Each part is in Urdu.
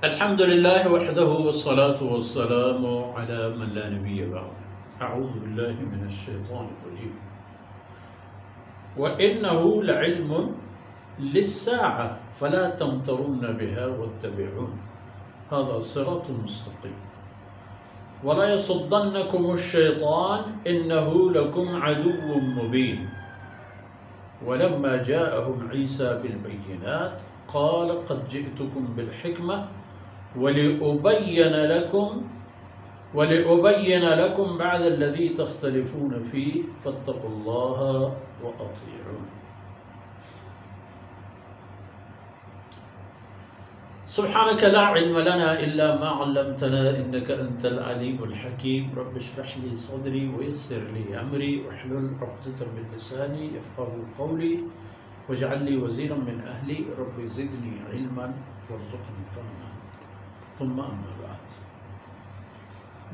الحمد لله وحده والصلاة والسلام على من لا نبي بعده. أعوذ بالله من الشيطان الرجيم. وإنه لعلم للساعة فلا تمترن بها واتبعون هذا صراط مستقيم. ولا يصدنكم الشيطان إنه لكم عدو مبين. ولما جاءهم عيسى بالبينات قال قد جئتكم بالحكمة ولأبين لكم بعد الذي تختلفون فيه فاتقوا الله وأطيعون. سبحانك لا علم لنا إلا ما علمتنا إنك أنت العليم الحكيم. رب اشرح لي صدري ويسر لي أمري واحلل عقدة من لساني يفقهوا قولي واجعل لي وزيرا من أهلي رب زدني علما وارزقني فهما. ثم أما بعد.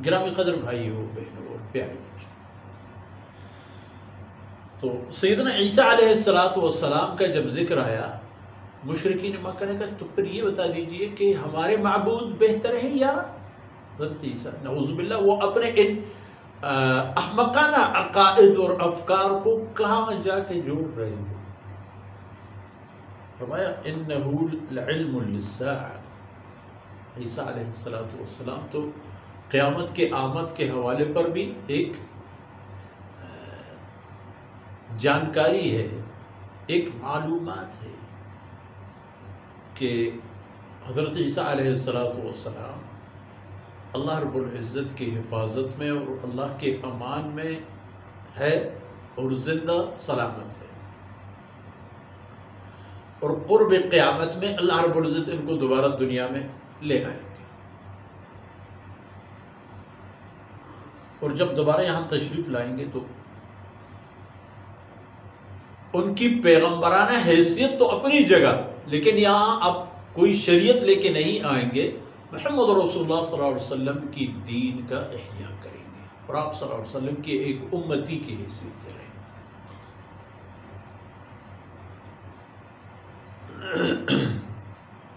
گرامی قدر بھائیو بہنوں اور پیارے بچوں، تو سیدنا عیسیٰ علیہ السلام کا جب ذکر آیا، مشرکین مکہ نے کہا تو پھر یہ بتا دیجئے کہ ہمارے معبود بہتر ہیں یا حضرت عیسیٰ؟ نعوذ باللہ، وہ اپنے ان احمقانہ عقائد اور افکار کو کہاں جا کے جوڑ رہے تھے؟ فرمایا انہو لعلم للساعہ. عیسیٰ علیہ السلام تو قیامت کے آمد کے حوالے پر بھی ایک جانکاری ہے، ایک معلومات ہے کہ حضرت عیسیٰ علیہ السلام اللہ رب العزت کی حفاظت میں اور اللہ کے امان میں ہے اور زندہ سلامت ہے، اور قرب قیامت میں اللہ رب العزت ان کو دوبارہ دنیا میں لے آئیں گے، اور جب دوبارہ یہاں تشریف لائیں گے تو ان کی پیغمبرانہ حیثیت تو اپنی جگہ، لیکن یہاں اب کوئی شریعت لے کے نہیں آئیں گے، محمد رسول اللہ صلی اللہ علیہ وسلم کی دین کا احیاء کریں گے اور آپ صلی اللہ علیہ وسلم کے ایک امتی کی حیثیت سے رہیں گے.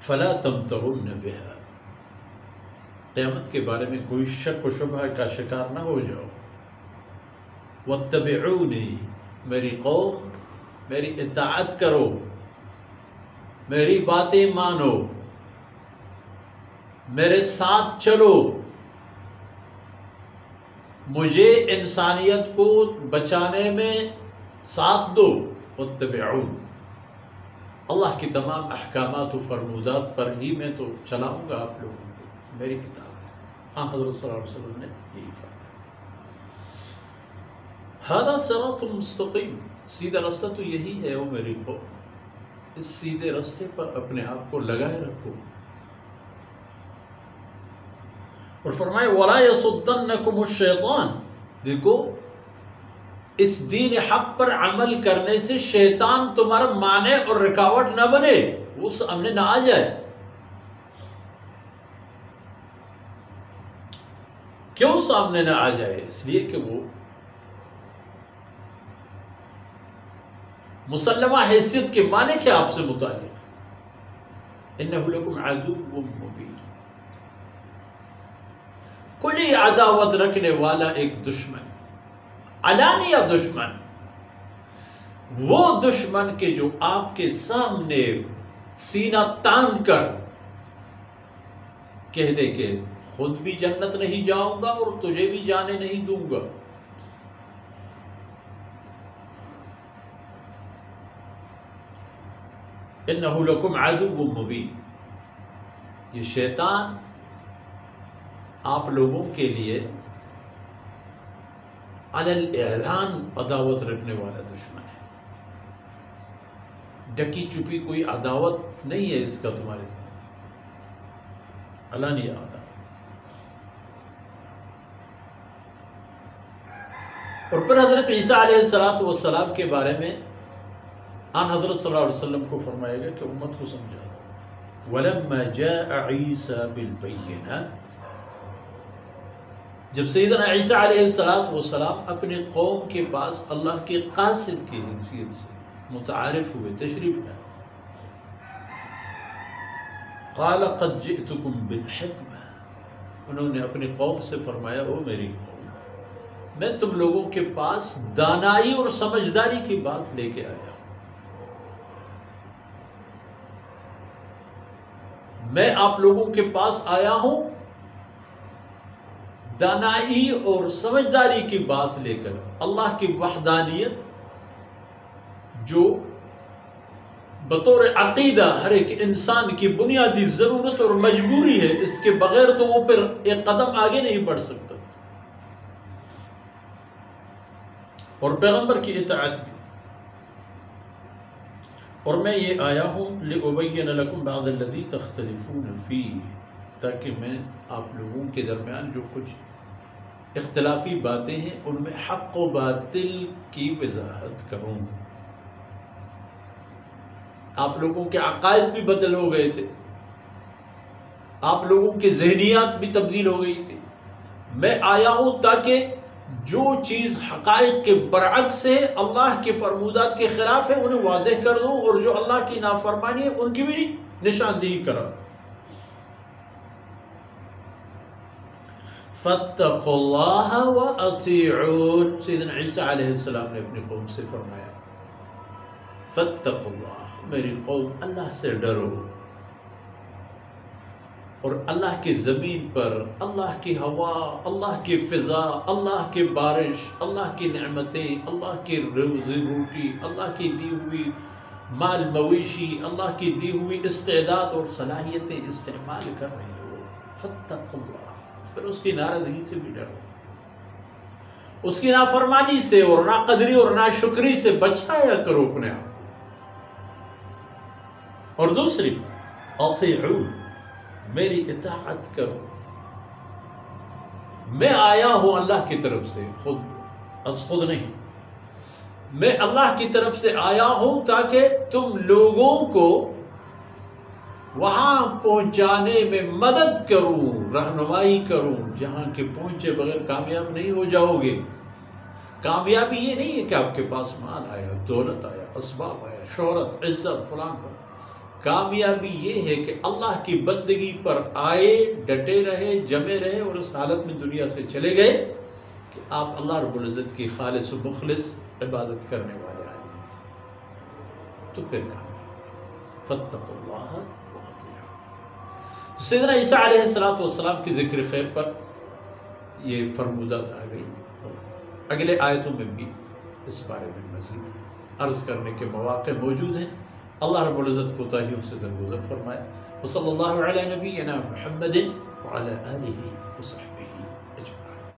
فلا تمترن بها، قیامت کے بارے میں کوئی شک و شبہ کا شکار نہ ہو جاؤ. واتبعونی، میری قوم میری اطاعت کرو، میری باتیں مانو، میرے ساتھ چلو، مجھے انسانیت کو بچانے میں ساتھ دو. واتبعون، اللہ کی تمام احکامات و فرمودات پر ہی میں تو چلاؤں گا آپ لوگوں کو، میری اطاعت ہے. ہاں، حضرت صلی اللہ علیہ وسلم نے یہی فرمایا. ھذا صراط مستقیم، سیدھا راستہ تو یہی ہے او میری قوم، اس سیدھے راستے پر اپنے آپ کو لگائے رکھو. اور فرمائے وَلَا يَصُدَّنَّكُمُ الشَّيْطَانُ، دیکھو اس دین حق پر عمل کرنے سے شیطان تمہارا مانع اور رکاوٹ نہ بنے، وہ سامنے نہ آ جائے. کیوں سامنے نہ آ جائے؟ اس لیے کہ وہ مسلمہ حیثیت کے مالک ہے آپ سے متعلق. انہ لکم عدو مبین، کلی عداوت رکھنے والا ایک دشمن، علانیہ دشمن، وہ دشمن کے جو آپ کے سامنے سینہ تان کر کہہ دے کہ خود بھی جنت نہیں جاؤں گا اور تجھے بھی جانے نہیں دوں گا. انہ لکم عدو مبین، یہ شیطان آپ لوگوں کے لیے علی الاعلان عداوت رکھنے والا دشمن ہے. ڈکی چھپی کوئی عداوت نہیں ہے اس کا تمہارے ساتھ، علانیہ عداوت. اور پھر حضرت عیسیٰ علیہ السلام کے بارے میں آن حضرت صلی اللہ علیہ وسلم کو فرمائے گا کہ امت کو سمجھا دو. وَلَمَّا جَاءَ عِيسَى بِالْبَيِّنَاتِ، جب سیدنا عیسیٰ علیہ السلام اپنی قوم کے پاس اللہ کے قاصد کی حیثیت سے متعارف ہوئے، تشریف لائے، قال قد جئتکم بالحکمہ، انہوں نے اپنی قوم سے فرمایا او میری قوم، میں تم لوگوں کے پاس دانائی اور سمجھداری کی بات لے کے آیا ہوں، میں آپ لوگوں کے پاس آیا ہوں دانائی اور سمجھداری کی بات لے کر، اللہ کی وحدانیت جو بطور عقیدہ ہر ایک انسان کی بنیادی ضرورت اور مجبوری ہے، اس کے بغیر تو وہ پھر ایک قدم آگے نہیں بڑھ سکتا، اور پیغمبر کی اطاعت بھی، اور میں یہ آیا ہوں لِأُبَيِّنَ لَكُمْ بَعْضَ الَّذِي تَخْتَلِفُونَ فِيهِ، تاکہ میں آپ لوگوں کے درمیان جو کچھ اختلافی باتیں ہیں ان میں حق و باطل کی وضاحت کروں۔ آپ لوگوں کے عقائد بھی بدل ہو گئے تھے، آپ لوگوں کے ذہنیات بھی تبدیل ہو گئی تھی، میں آیا ہوں تاکہ جو چیز حقائق کے برعکس ہے، اللہ کے فرمودات کے خلاف ہے، انہیں واضح کر دوں، اور جو اللہ کی نافرمانی ہے ان کی بھی نشاندہی کرا۔ فَاتَّقُوا اللَّهَ وَأَطِيعُونِ، سیدنا عیسیٰ علیہ السلام نے اپنی قوم سے فرمایا فَاتَّقُوا اللَّهَ، میری قوم اللہ سے ڈرو، اور اللہ کی زمین پر اللہ کی ہوا، اللہ کی فضا، اللہ کی بارش، اللہ کی نعمتیں، اللہ کی روزی روٹی، اللہ کی دی ہوئی مال مویشی، اللہ کی دی ہوئی استعداد اور صلاحیتیں استعمال کر رہے ہو، فَاتَّقُوا اللَّهَ، پھر اس کی ناراضگی سے بھی ڈرو، اس کی نافرمانی سے اور ناقدری اور ناشکری سے بچایا کرو اپنے آپ۔ اور دوسری اطیعون، میری اطاعت کرو، میں آیا ہوں اللہ کی طرف سے، خود نہیں، میں اللہ کی طرف سے آیا ہوں تاکہ تم لوگوں کو وہاں پہنچانے میں مدد کروں، رہنمائی کروں، جہاں کے پہنچے بغیر کامیاب نہیں ہو جاؤ گے۔ کامیابی یہ نہیں ہے کہ آپ کے پاس مال آیا، دولت آیا، اسباب آیا، شہرت، عزت، فلان پر، کامیابی یہ ہے کہ اللہ کی بندگی پر آئے، ڈٹے رہے، جمے رہے، اور اس حالت میں دنیا سے چلے گئے کہ آپ اللہ رب العزت کی خالص و مخلص عبادت کرنے والے آدمی تھے، تو پھر کامیاب۔ فَاتَّقُوا اللَّهَ وَأَطِيعُونِ۔ سیدنا عیسیٰ علیہ السلام کی ذکر خیر پر یہ فرمودات آ گئی، اور اگلے آیتوں میں بھی اس بارے میں مزید عرض کرنے کے مواقع موجود ہیں۔ اللہ رب العزت کوتاہیوں سے درگزر فرمائے۔ وصلی اللہ علی نبینا محمد وعلی آلہ وصحبہ۔